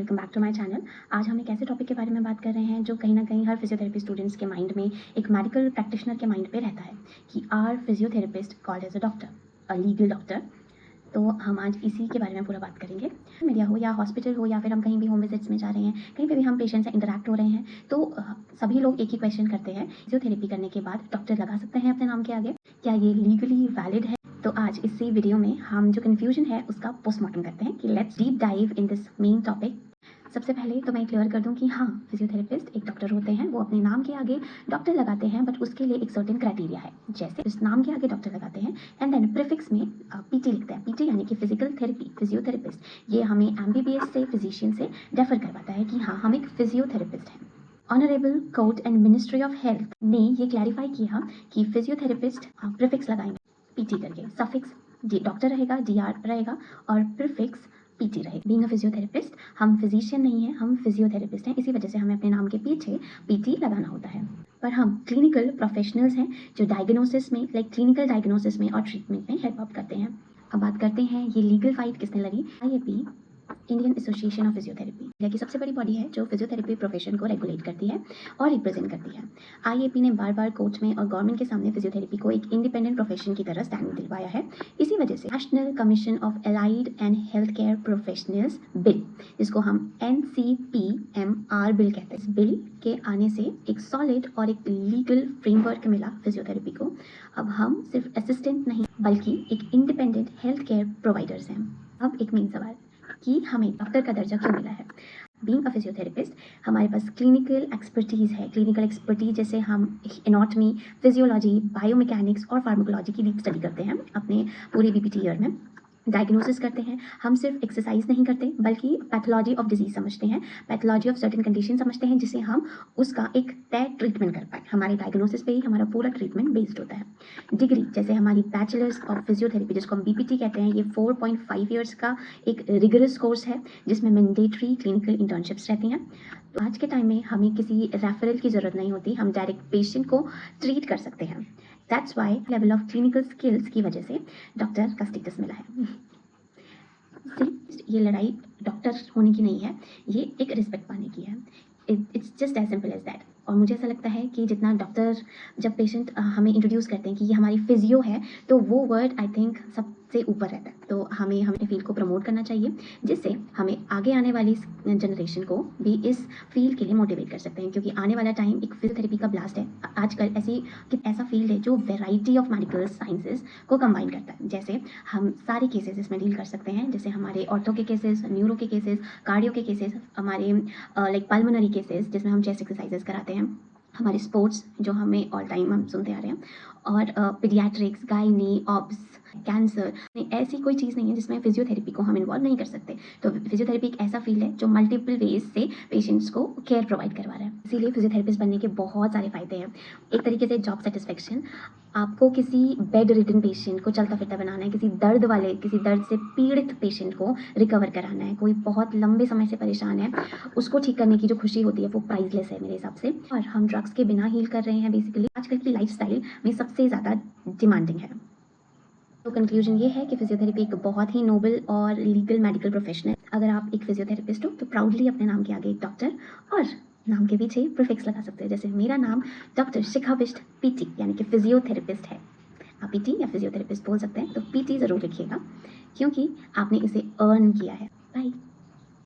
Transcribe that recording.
Welcome back to my channel. आज हम एक ऐसे टॉपिक के बारे में बात कर रहे हैं जो कहीं ना कहीं हर फिजियोथेरेपी स्टूडेंट्स के माइंड में, एक मेडिकल प्रैक्टिशनर के माइंड पे रहता है कि are physiotherapist called as a doctor, a legal doctor. तो हम आज इसी के बारे में पूरा बात करेंगे। मीडिया हो या हॉस्पिटल हो या फिर हम कहीं भी होम विजिट्स में जा रहे हैं, कहीं पे भी हम पेशेंट से इंटरेक्ट हो रहे हैं, तो सभी लोग एक ही क्वेश्चन करते हैं, फिजियोथेरेपी करने के बाद डॉक्टर लगा सकते हैं अपने नाम के आगे? क्या ये लीगली वैलिड है? तो आज इसी वीडियो में हम जो कन्फ्यूजन है उसका पोस्टमार्टम करते हैं कि let's deep dive in this main topic. सबसे पहले तो मैं क्लियर कर दूं कि हाँ, फिजियोथेरेपिस्ट एक डॉक्टर होते हैं, वो अपने नाम के आगे डॉक्टर लगाते हैं, बट उसके लिए एक सर्टेन क्राइटेरिया है। जैसे उस नाम के आगे डॉक्टर लगाते हैं एंड देन प्रीफिक्स में पीटी लिखते हैं। पीटी यानी कि फिजिकल थेरेपी फिजियोथेरेपिस्ट, ये हमें एमबीबीएस से, फिजिशियन से डेफर करवाता है कि हाँ, हम एक फिजियोथेरेपिस्ट हैं। Honourable court and ministry of health ने ये क्लैरिफाई किया कि फिजियोथेरेपिस्ट प्रीफिक्स लगाएंगे पीटी करके, सफिक्स डॉक्टर रहेगा, डीआर रहेगा और प्रीफिक्स पीटी रहेगा। बीइंग अ फिजियोथेरेपिस्ट, हम फिजिशियन नहीं हैं, हम फिजियोथेरेपिस्ट हैं, इसी वजह से हमें अपने नाम के पीछे पीटी लगाना होता है। पर हम क्लिनिकल प्रोफेशनल्स हैं जो डायग्नोसिस में, क्लिनिकल डायग्नोसिस में और ट्रीटमेंट में हेल्प आउट करते हैं। अब बात करते हैं ये लीगल फाइट किसने लड़ी। IAP, Indian association of physiotherapy, India की सबसे बड़ी बॉडी है जो फिजियोथेरेपी प्रोफेशन को रेगुलेट करती है और रिप्रेजेंट करती है। आईएपी ने बार बार कोर्ट में और गवर्नमेंट के सामने फिजियोथेरेपी को एक इंडिपेंडेंट प्रोफेशन की तरह स्टैंड दिलवाया है। इसी वजह से national commission of allied and health care professionals bill, जिसको हम NCPMR बिल कहते हैं, इस बिल के आने से एक सॉलिड और एक लीगल फ्रेमवर्क मिला फिजियोथेरेपी को। अब हम सिर्फ असिस्टेंट नहीं बल्कि एक इंडिपेंडेंट हेल्थ केयर प्रोवाइडर्स हैं। अब एक मेन सवाल कि हमें डॉक्टर का दर्जा क्यों मिला है। बीइंग अ फिजियोथेरेपिस्ट, हमारे पास क्लिनिकल एक्सपर्टीज़ है। क्लिनिकल एक्सपर्टीज जैसे हम एनाटॉमी, फिजियोलॉजी, बायोमैकेनिक्स और फार्माकोलॉजी की डीप स्टडी करते हैं अपने पूरे बीपीटी ईयर में। डायग्नोसिस करते हैं, हम सिर्फ एक्सरसाइज नहीं करते बल्कि पैथोलॉजी ऑफ डिजीज समझते हैं, पैथोलॉजी ऑफ सर्टेन कंडीशन समझते हैं, जिसे हम उसका एक तय ट्रीटमेंट कर पाए। हमारे डायग्नोसिस पे ही हमारा पूरा ट्रीटमेंट बेस्ड होता है। डिग्री जैसे हमारी बैचलर्स ऑफ फिजियोथेरेपी, जिसको हम बीपीटी कहते हैं, ये 4.5 ईयर्स का एक रिगरस कोर्स है जिसमें मैंडेटरी क्लिनिकल इंटर्नशिप्स रहती हैं। तो आज के टाइम में हमें किसी रेफरल की ज़रूरत नहीं होती, हम डायरेक्ट पेशेंट को ट्रीट कर सकते हैं। That's why level of clinical skills की वजह से डॉक्टर का स्टेटस मिला है। ये लड़ाई डॉक्टर होने की नहीं है, ये एक रिस्पेक्ट पाने की है। It's just as simple as that. और मुझे ऐसा लगता है कि जितना डॉक्टर, जब पेशेंट हमें इंट्रोड्यूस करते हैं कि ये हमारी फिजियो है, तो वो वर्ड आई थिंक सबसे ऊपर रहता है। तो हमें अपने फील्ड को प्रमोट करना चाहिए, जिससे हमें आगे आने वाली जनरेशन को भी इस फील्ड के लिए मोटिवेट कर सकते हैं, क्योंकि आने वाला टाइम एक फिजियोथेरेपी का ब्लास्ट है। आजकल ऐसा फील्ड है जो वेराइटी ऑफ मेडिकल साइंसेज को कंबाइन करता है। जैसे हम सारे केसेस इसमें डील कर सकते हैं, जैसे हमारे ऑर्थो के केसेस, न्यूरो के केसेस, कार्डियो के केसेस, हमारे पल्मोनरी केसेस जिसमें हम चेस्ट एक्सरसाइजेस कराते हैं, हमारे स्पोर्ट्स जो हमें ऑल टाइम हम सुनते आ रहे हैं, और पीडियाट्रिक्स, गायनी, ऑब्स, कैंसर। ऐसी कोई चीज़ नहीं है जिसमें फिजियोथेरेपी को हम इन्वॉल्व नहीं कर सकते। तो फिजियोथेरेपी एक ऐसा फील्ड है जो मल्टीपल वेज से पेशेंट्स को केयर प्रोवाइड करवा रहा है। इसीलिए फिजियोथेरेपिस्ट बनने के बहुत सारे फायदे हैं। एक तरीके से जॉब सेटिस्फेक्शन, आपको किसी बेड रिटन पेशेंट को चलता फिरता बनाना है, किसी दर्द से पीड़ित पेशेंट को रिकवर कराना है, कोई बहुत लंबे समय से परेशान है, उसको ठीक करने की जो खुशी होती है वो प्राइसलेस है मेरे हिसाब से। और हम ड्रग्स के बिना हील कर रहे हैं। बेसिकली आजकल की लाइफस्टाइल में सबसे ज़्यादा डिमांडिंग है। तो कंक्लूजन ये है कि फिजियोथेरेपी एक बहुत ही नोबल और लीगल मेडिकल प्रोफेशन है। अगर आप एक फिजियोथेरेपिस्ट हो तो प्राउडली अपने नाम के आगे एक डॉक्टर और नाम के पीछे प्रीफिक्स लगा सकते हैं। जैसे मेरा नाम डॉक्टर शिखा बिष्ट पीटी यानी कि फिजियोथेरेपिस्ट है। आप पीटी या फिजियोथेरेपिस्ट बोल सकते हैं, तो पीटी ज़रूर लिखिएगा क्योंकि आपने इसे अर्न किया है। बाय।